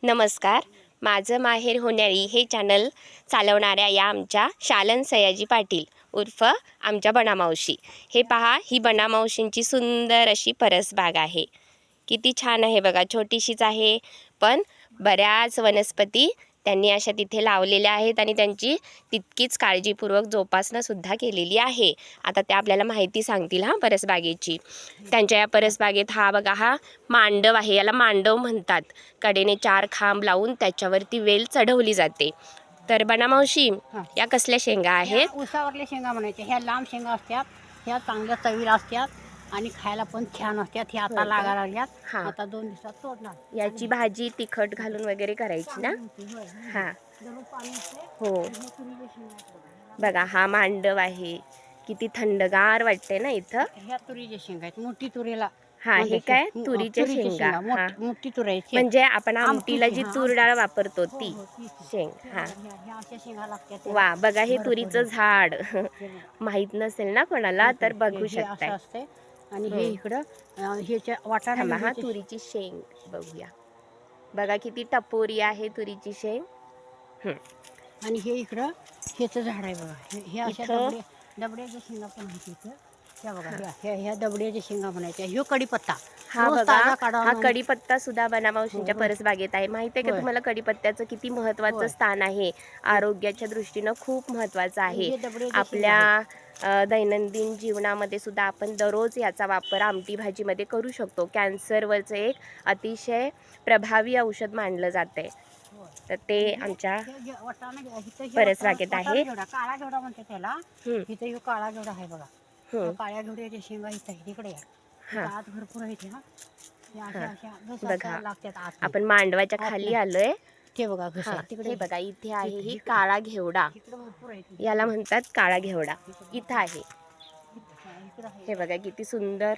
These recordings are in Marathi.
नमस्कार. माझं माहेर होण्यारी हे चॅनल चालवणाऱ्या या आमच्या शालन सयाजी पाटील उर्फ आमच्या बनामावशी. हे पहा, ही बनामावशींची सुंदर अशी परसबाग आहे. किती छान आहे बघा. छोटीशीच आहे पण बऱ्याच वनस्पती त्यांनी अशा तिथे लावलेल्या आहेत आणि त्यांची तितकीच काळजीपूर्वक जोपासना सुद्धा केलेली आहे. आता ते आपल्याला माहिती सांगतील परसबागेची. त्यांच्या या परसबागेत बघा हा मांडव आहे. याला मांडव म्हणतात. कडेने 4 खांब लावून त्याच्यावरती वेल चढवली जाते. तर बनामावशी, या कसल्या शेंगा आहेत? उसावरल्या शेंगा म्हणायच्या. ह्या लांब शेंगा असतात. ह्या चांगल्या चवीला असतात आणि खायला पण छान असतात. ह्या आता लागायला लागल्यात. आता 2 दिवसात तोडणार. याची भाजी तिखट घालून वगैरे करायची ना? हां हो. बघा हा मांडव आहे. किती थंडगार वाटते ना इथं. ह्या तुरीच्या शेंगा आहेत. मोठी तुरीला हे काय तुरीच्या शेंगा. मोठी तुरायची म्हणजे आपण आमटीला जी तूर डाळ वापरतो ती शेंग. ह्या अशा शेंगा लागतात. वा, बघा हे तुरीचं झाड. माहित नसेल ना कोणाला तर बघू शकताय. असते आणि हे इकडं ह्याच्या वाटाणा हा तुरीची शेंग बघूया. बघा किती टपोरी आहे तुरीची शेंग. आणि हे इकडं ह्याचं झाड आहे बघा. हे अशा दबड्याच्या शेंगा पण आहेत इथं. ह्या बघा ह्या दबड्याच्या शेंगा म्हणायच्या. ह्यो कढीपत्ता. हा कढीपत्ता सुद्धा बनामावशींच्या परसबागेत आहे. माहिती आहे का तुम्हाला कढीपत्त्याचं किती महत्त्वाचं स्थान आहे? आरोग्याच्या दृष्टीनं खूप महत्त्वाचं आहे. आपल्या दैनंदिन जीवनामध्ये सुद्धा आपण दररोज याचा वापर आमटी भाजीमध्ये करू शकतो. कॅन्सरवरचं एक अतिशय प्रभावी औषध मानलं जाते. तर ते आमच्या परसबागेत आहे. काळा घेवडा म्हणते त्याला. इथं ह्यो काळा घेवडा आहे बघा. काळ्या घेवड्याच्या शेंगा इथं आहे. तिकडे आत भरपूर आहे बघा आपण मांडवाच्या खाली आलोय. ते बघा तिकडे बघा इथे आहे ही काळा घेवडा. याला म्हणतात काळा घेवडा. इथं आहे. हे बघा किती सुंदर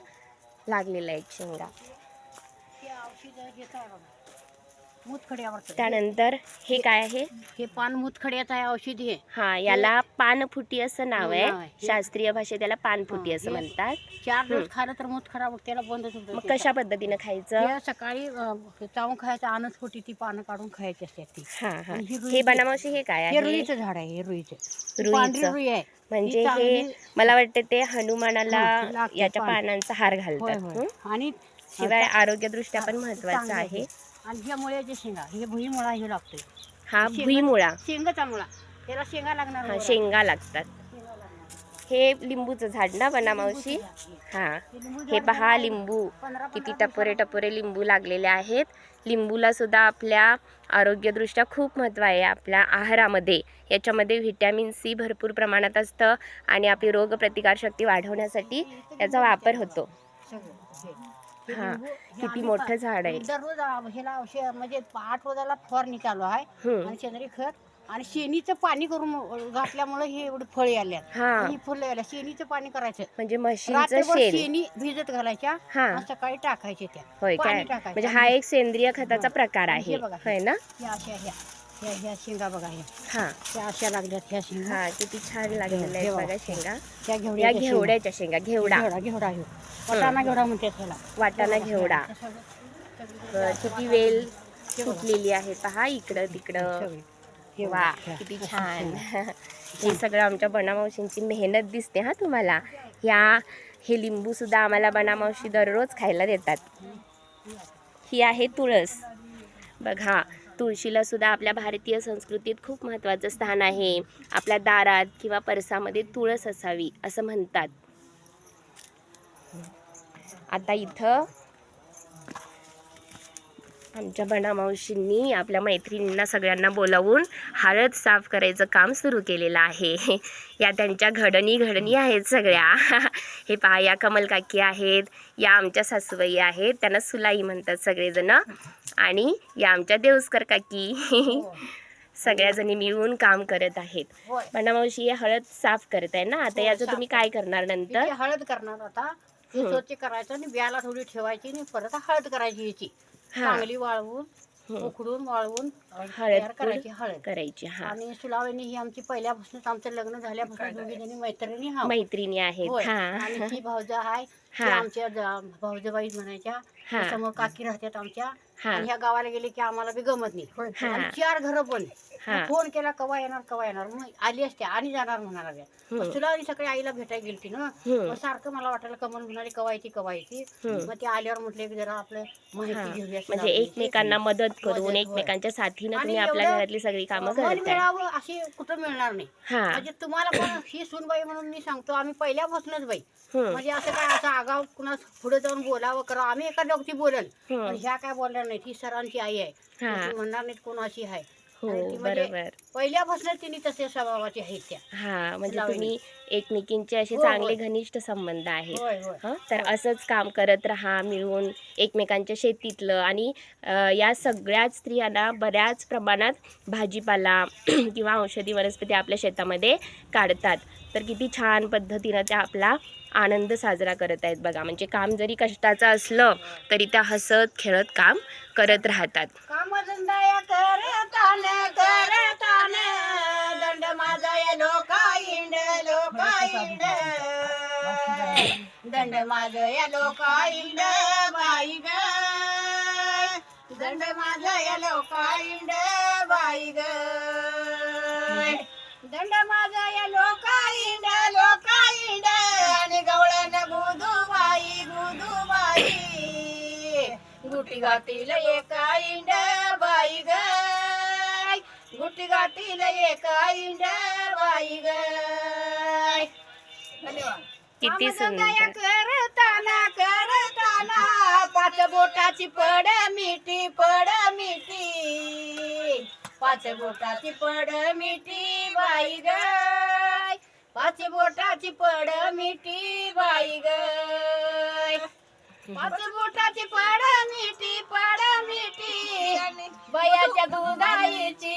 लागलेला आहे शेंगा. त्यानंतर हे काय आहे? हे पान मुतखड्याचं आहे. औषधी आहे. याला पानफुटी असं नाव आहे. शास्त्रीय भाषेत याला पानफुटी असं म्हणतात. 4 दिवस खायला तर मूत खराब त्याला बंदच होतं. मग कशा पद्धतीने खायचं? सकाळी चावून खायचं. अनस्फुटी ती पानं काढून खायची असतात ती. हे बनामावशी हे काय आहे? हे रुईचं झाड आहे. हे रुईचं रुई आहे. म्हणजे हे मला वाटतं ते हनुमानाला याच्या पानांचा हार घालतात. आणि शिवाय आरोग्यदृष्ट्या पण महत्वाचं आहे. आणि ह्या मुळ्याची शेंगा, हे भुईमुळा हे लागतोय. हा भुईमुळा. शेंगाचा मुळा. त्याला शेंगा लागणार. शेंगा लागतात. हे लिंबूचं झाड ना बनामावशी? हे पहा लिंबू. किती टपोरे टपोरे लिंबू लागलेले आहेत. लिंबूला सुद्धा आपल्या आरोग्यदृष्ट्या खूप महत्त्व आहे. आपल्या आहारामध्ये याच्यामध्ये व्हिटॅमिन सी भरपूर प्रमाणात असतं आणि आपली रोगप्रतिकारशक्ती वाढवण्यासाठी याचा वापर होतो. किती मोठं झाड आहे. दररोज ह्याला औषध म्हणजे 8 रोजाला फवारणी चालू आहे. आणि सेंद्रिय खत आणि शेणीचं पाणी करून घातल्यामुळे हे एवढे फळे आल्यात. ही फुलं आल्या. शेणीचं पाणी करायचं म्हणजे म्हशीचं शेण. शेणी भिजत घालायच्या. सकाळी टाकायचे त्या. होय काय? म्हणजे हा एक सेंद्रिय खताचा प्रकार आहे. होय ना? ह्या शेंगा बघा. ह्या अशा लागल्यात. ह्या शेंगा किती छान लागलेल्या आहेत बघा शेंगा. या घेवड्याच्या शेंगा. घेवडा वाटाणा घेवडा म्हणतात त्याला. वाटाणा घेवडा. किती वेल फुटलेली आहे पहा इकडं तिकडं. वा, किती छान. हे सगळं आमच्या बनामावशींची मेहनत दिसते तुम्हाला. हे लिंबू सुद्धा आम्हाला बनामावशी दररोज खायला देतात. ही आहे तुळस. बघा, तुळशीला सुद्धा आपल्या भारतीय संस्कृतीत खूप महत्त्वाचं स्थान आहे. आपल्या दारात किंवा परसामध्ये तुळस असावी असं म्हणतात. आता इथं आमच्या बनामावशींनी आपल्या मैत्रिणींना सगळ्यांना बोलावून हळद साफ करायचं काम सुरू केलेलं आहे. या त्यांच्या घडणी आहेत सगळ्या. हे पहा, या कमल काकी आहेत. या आमच्या सासूबाई आहेत. त्यांना सुलाई म्हणतात सगळेजण. आणि या आमच्या देवस्कर काकी. सगळ्याजणी मिळून काम करत आहेत. बनामावशी हे हळद साफ करत आहे ना. आता याचं तुम्ही काय करणार नंतर? हळद करणार. आता स्वच्छ करायचं आणि ब्याला थोडी ठेवायची आणि परत हळद करायची. याची चांगली वाळवून उकडून वाळवून हळद करायची. आणि सुलावणी ही आमची पहिल्यापासूनच आमचं लग्न झाल्यापासून दोघी जणी मैत्रिणी आहेत. आणि ती भाऊजा आहे. ते हा. आमच्या भाऊजबाई म्हणायच्या हा. समोर काकी राहतात आमच्या हा. आणि ह्या गावाला गेले की आम्हाला बी गमत नाही हा. आणि 4 घरं बंद. हा. मग फोन केला कवा येणार मग आली असते आणि जाणार म्हणायला लागल्या. मग तुला आणि सकाळी आईला भेटायला गेलती ना मग सारखं मला वाटायला कमल म्हणाली कवा येते मग ते आल्यावर म्हटले की जरा आपलं माहिती घेऊया म्हणजे सुलावणीची. एकमेकांना मदत करून मदत, होय. एकमेकांच्या साथीनं आणि तुम्ही आपल्या एवढं घरातली सगळी कामं मन करताय. मिळावं अशी कुठं मिळणार नाही. हा. म्हणजे तुम्हाला पण ही सूनबाई म्हणून मी सांगतो आम्ही पहिल्यापासूनच बाई हम्म. म्हणजे असं काय असं आगाव कुणा पुढे जाऊन बोलावं करावं आम्ही एका डोकती बोलन हम्म. पण ह्या काय बोलणार नाही ती सरांची आई आहे हा. ती म्हणणार नाहीत कोण अशी आहे हो, आणि ती म्हणजे बरोबर. पहिल्यापासूनच तिने तसे स्वभावाची आहेत त्या. हा, म्हणजे सुलावणी. तुम्ही एकमेकींचे असे हो, चांगले होय. घनिष्ठ संबंध आहेत. होय होय हं, तर होय. असंच काम करत राहा मिळून एकमेकांच्या शेतीतलं. आणि या सगळ्याच स्त्रियांना बऱ्याच प्रमाणात भाजीपाला किंवा औषधी वनस्पती आपल्या शेतामध्ये काढतात. तर किती छान पद्धतीनं त्या आपला आनंद साजरा करत आहेत बघा. म्हणजे काम जरी कष्टाचं असलं तरी त्या हसत खेळत काम करत राहतात. कामधंदा करताना दंड माझा या लोकाईंड दंड माझा या लोकाईंड बाई ग दंड माझा या लोकाईंड बाई ग दंड माझा या लोकाईंड आणि गवळण गुदुबाई गुटी गातील एका इंड बाई ग गुटी गातील एका इंड बाई ग. धन्यवाद. किती सुंदर. करताना 5 बोटाची पड मिठी 5 बोटाची पड मिठी बाई ग 5 बोटाची पड मिठी बाई ग 5 बोटाची पड मिठी बयाच्या दुधाईची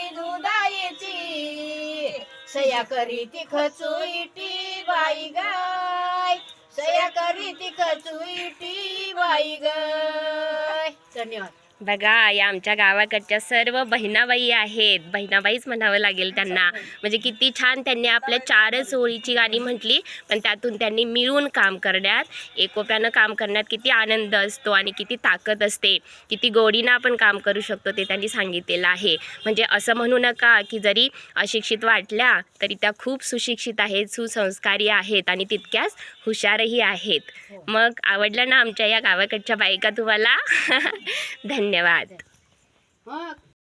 सया करी ती खचुईटी बाई गाय सया करी ती खचुईटी बाई गाय. धन्यवाद. बघा, या आमच्या गावाकडच्या सर्व बहिणाबाई आहेत. बहिणाबाईच म्हणावं लागेल त्यांना. म्हणजे किती छान त्यांनी आपल्या 4च ओळीची गाणी म्हटली, पण त्यातून त्यांनी मिळून काम करण्यात, एकोप्यानं काम करण्यात किती आनंद असतो आणि किती ताकद असते, किती गोडीनं आपण काम करू शकतो ते त्यांनी सांगितलेलं आहे. म्हणजे असं म्हणू नका की जरी अशिक्षित वाटल्या तरी त्या खूप सुशिक्षित आहेत, सुसंस्कारी आहेत आणि तितक्याच हुशारही आहेत. मग आवडलं ना आमच्या या गावाकडच्या बायका तुम्हाला? धन्यवाद. हं.